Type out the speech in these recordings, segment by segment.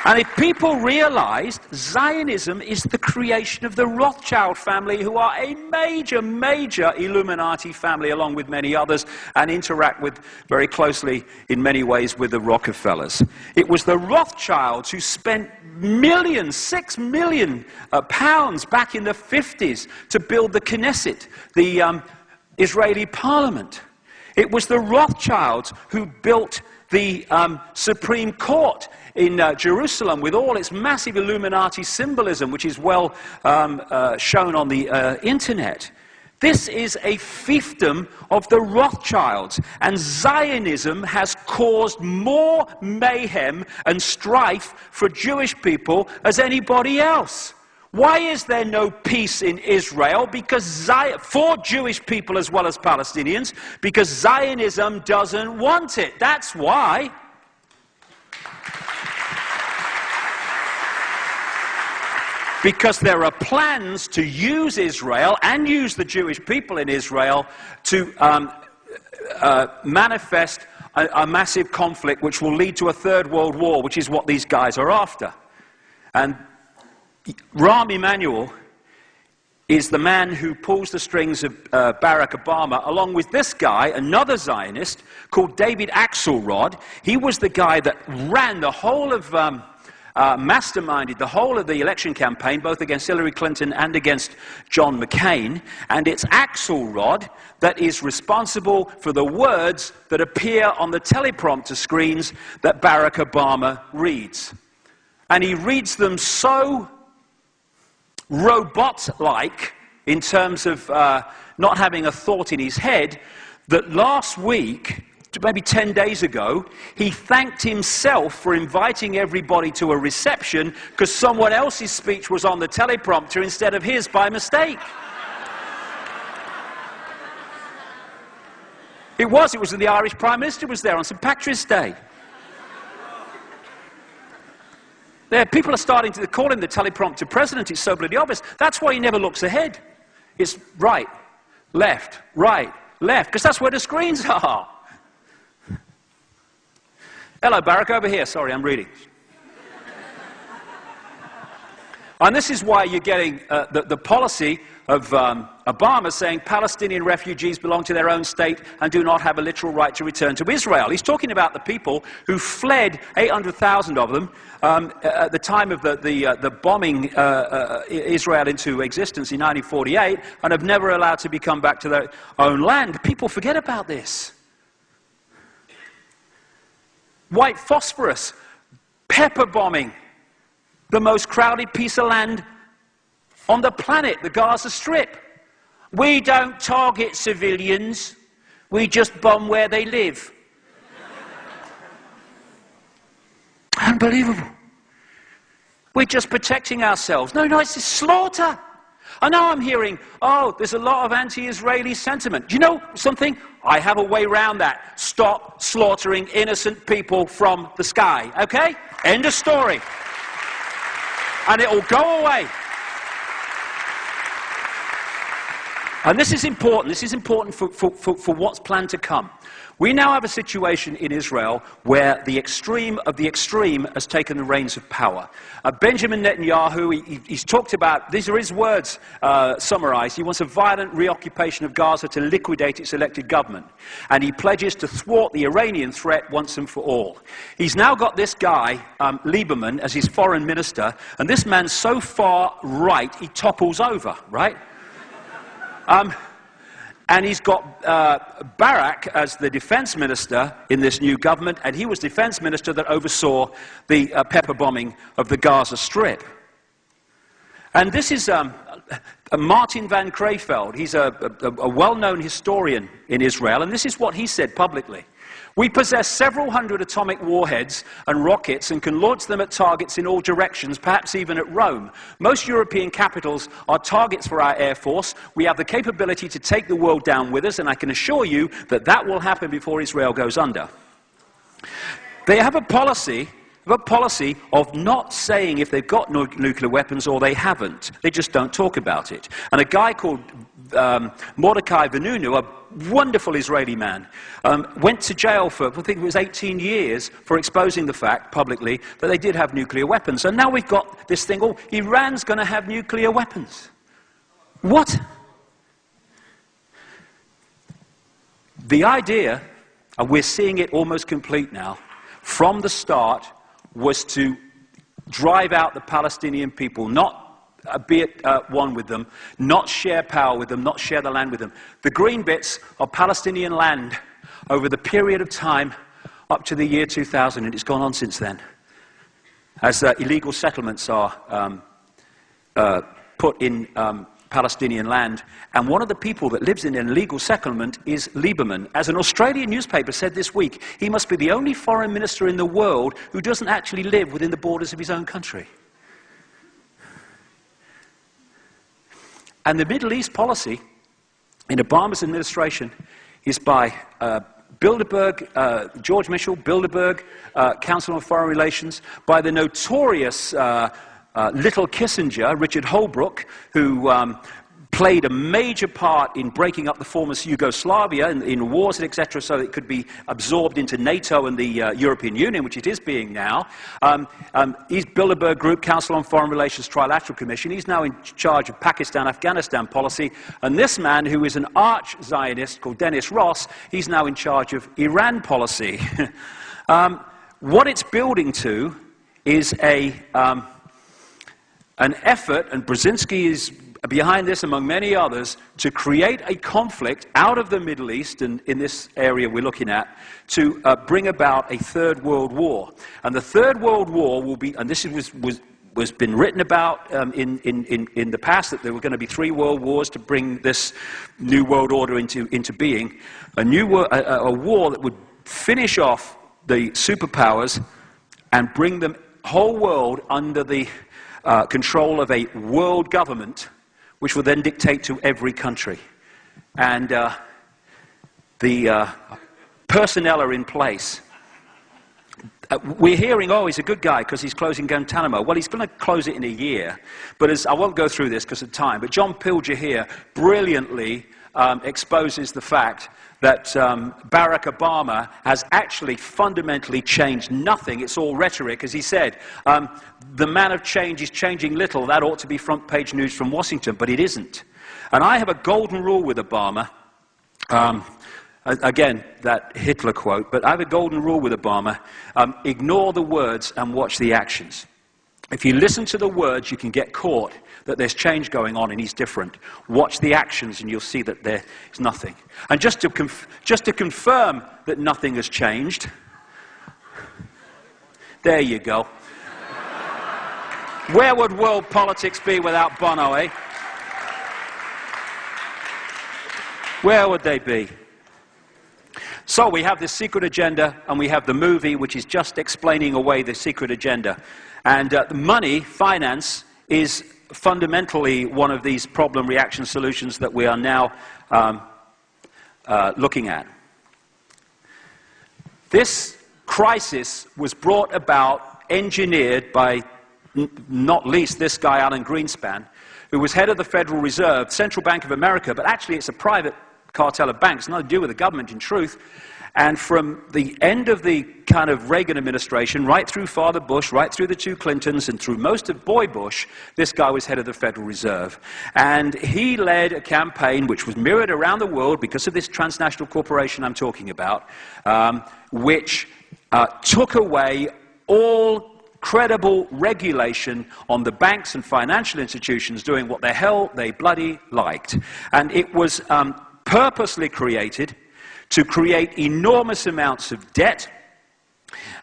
And if people realized Zionism is the creation of the Rothschild family, who are a major, major Illuminati family, along with many others, and interact with very closely in many ways with the Rockefellers. It was the Rothschilds who spent millions, £6 million back in the 50s to build the Knesset, the Israeli parliament. It was the Rothschilds who built the Supreme Court in Jerusalem with all its massive Illuminati symbolism, which is well shown on the internet. This is a fiefdom of the Rothschilds, and Zionism has caused more mayhem and strife for Jewish people as anybody else. Why is there no peace in Israel? Because for Jewish people as well as Palestinians, because Zionism doesn't want it. That's why. Because there are plans to use Israel and use the Jewish people in Israel to manifest a massive conflict which will lead to a third world war, which is what these guys are after. And Rahm Emanuel is the man who pulls the strings of Barack Obama, along with this guy, another Zionist, called David Axelrod. He was the guy that ran the whole of, masterminded the whole of the election campaign, both against Hillary Clinton and against John McCain. And it's Axelrod that is responsible for the words that appear on the teleprompter screens that Barack Obama reads. And he reads them so robot-like, in terms of not having a thought in his head, that last week, maybe 10 days ago, he thanked himself for inviting everybody to a reception because someone else's speech was on the teleprompter instead of his by mistake. It was the Irish Prime Minister was there on St. Patrick's Day. People are starting to call him the teleprompter president. It's so bloody obvious. That's why he never looks ahead. It's right, left, because that's where the screens are. Hello, Barack, over here. Sorry, I'm reading. And this is why you're getting the policy of Obama saying Palestinian refugees belong to their own state and do not have a literal right to return to Israel. He's talking about the people who fled, 800,000 of them, at the time of the bombing Israel into existence in 1948, and have never allowed to come back to their own land. People forget about this. White phosphorus, pepper bombing, the most crowded piece of land on the planet, the Gaza Strip. We don't target civilians, we just bomb where they live. Unbelievable. We're just protecting ourselves. No, it's a slaughter. I know I'm hearing, oh, there's a lot of anti-Israeli sentiment. Do you know something? I have a way around that. Stop slaughtering innocent people from the sky, okay? End of story. And it will go away. And this is important. This is important for what's planned to come. We now have a situation in Israel where the extreme of the extreme has taken the reins of power. Benjamin Netanyahu, he's talked about, these are his words summarized, he wants a violent reoccupation of Gaza to liquidate its elected government. And he pledges to thwart the Iranian threat once and for all. He's now got this guy, Lieberman, as his foreign minister, and this man's so far right, he topples over, right? And he's got Barak as the defense minister in this new government, and he was defense minister that oversaw the pepper bombing of the Gaza Strip. And this is Martin van Creveld. He's a well-known historian in Israel, and this is what he said publicly. We possess several hundred atomic warheads and rockets and can launch them at targets in all directions, perhaps even at Rome. Most European capitals are targets for our Air Force. We have the capability to take the world down with us, and I can assure you that that will happen before Israel goes under. They have a policy of not saying if they've got nuclear weapons or they haven't. They just don't talk about it. And a guy called Mordecai Vanunu, a wonderful Israeli man, went to jail for, I think it was 18 years, for exposing the fact publicly that they did have nuclear weapons. And now we've got this thing, oh, Iran's going to have nuclear weapons. What? The idea, and we're seeing it almost complete now, from the start was to drive out the Palestinian people, not be at one with them, not share power with them, not share the land with them. The green bits are Palestinian land over the period of time up to the year 2000, and it's gone on since then, as illegal settlements are put in Palestinian land. And one of the people that lives in an illegal settlement is Lieberman. As an Australian newspaper said this week, he must be the only foreign minister in the world who doesn't actually live within the borders of his own country. And the Middle East policy in Obama's administration is by Bilderberg, George Mitchell, Bilderberg, Council on Foreign Relations, by the notorious little Kissinger, Richard Holbrooke, who played a major part in breaking up the former Yugoslavia in wars, etc., so it could be absorbed into NATO and the European Union, which it is being now. He's Bilderberg Group, Council on Foreign Relations, Trilateral Commission. He's now in charge of Pakistan-Afghanistan policy. And this man, who is an arch-Zionist called Dennis Ross, he's now in charge of Iran policy. What it's building to is an effort, and Brzezinski is behind this, among many others, to create a conflict out of the Middle East, and in this area we're looking at, to bring about a third world war. And the third world war will be, and this was been written about in the past, that there were going to be 3 world wars to bring this new world order into being. A war that would finish off the superpowers and bring the whole world under the control of a world government, which will then dictate to every country. And the personnel are in place. We're hearing, oh, he's a good guy because he's closing Guantanamo. Well, he's going to close it in a year. But I won't go through this because of time, but John Pilger here brilliantly exposes the fact that Barack Obama has actually fundamentally changed nothing. It's all rhetoric. As he said, the man of change is changing little. That ought to be front page news from Washington, but it isn't. And I have a golden rule with Obama. Again, that Hitler quote, but I have a golden rule with Obama. Ignore the words and watch the actions. If you listen to the words, you can get caught that there's change going on and he's different. Watch the actions and you'll see that there is nothing. And just to confirm that nothing has changed, there you go. Where would world politics be without Bono, eh? Where would they be? So we have this secret agenda, and we have the movie, which is just explaining away the secret agenda. And money, finance, is fundamentally one of these problem reaction solutions that we are now looking at. This crisis was brought about, engineered by not least this guy, Alan Greenspan, who was head of the Federal Reserve, Central Bank of America, but actually it's a private cartel of banks, nothing to do with the government in truth. And from the end of the kind of Reagan administration, right through Father Bush, right through the 2 Clintons, and through most of Boy Bush, this guy was head of the Federal Reserve. And he led a campaign which was mirrored around the world because of this transnational corporation I'm talking about, which took away all credible regulation on the banks and financial institutions doing what the hell they bloody liked. And it was purposely created to create enormous amounts of debt,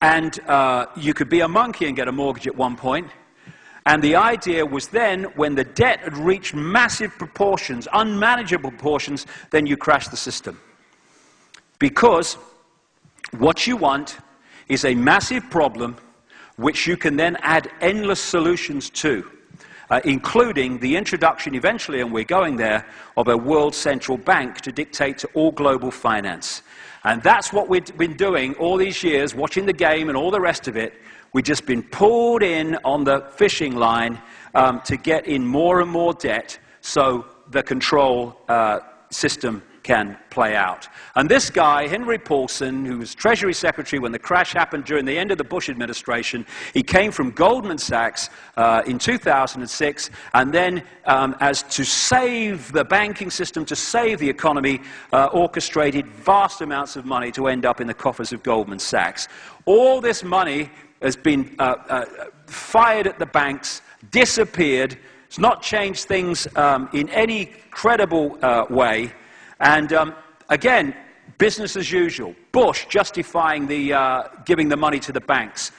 and you could be a monkey and get a mortgage at one point. And the idea was then, when the debt had reached massive proportions, unmanageable proportions, then you crash the system. Because what you want is a massive problem which you can then add endless solutions to. Including the introduction eventually, and we're going there, of a world central bank to dictate to all global finance. And that's what we've been doing all these years, watching the game and all the rest of it. We've just been pulled in on the fishing line to get in more and more debt so the control system can play out. And this guy, Henry Paulson, who was Treasury Secretary when the crash happened during the end of the Bush administration, he came from Goldman Sachs in 2006, and then as to save the banking system, to save the economy, orchestrated vast amounts of money to end up in the coffers of Goldman Sachs. All this money has been fired at the banks, disappeared. It's not changed things in any credible way. And again, business as usual. Bush justifying the giving the money to the banks.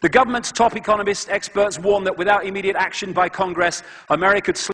The government's top economists, experts warn that without immediate action by Congress, America could slip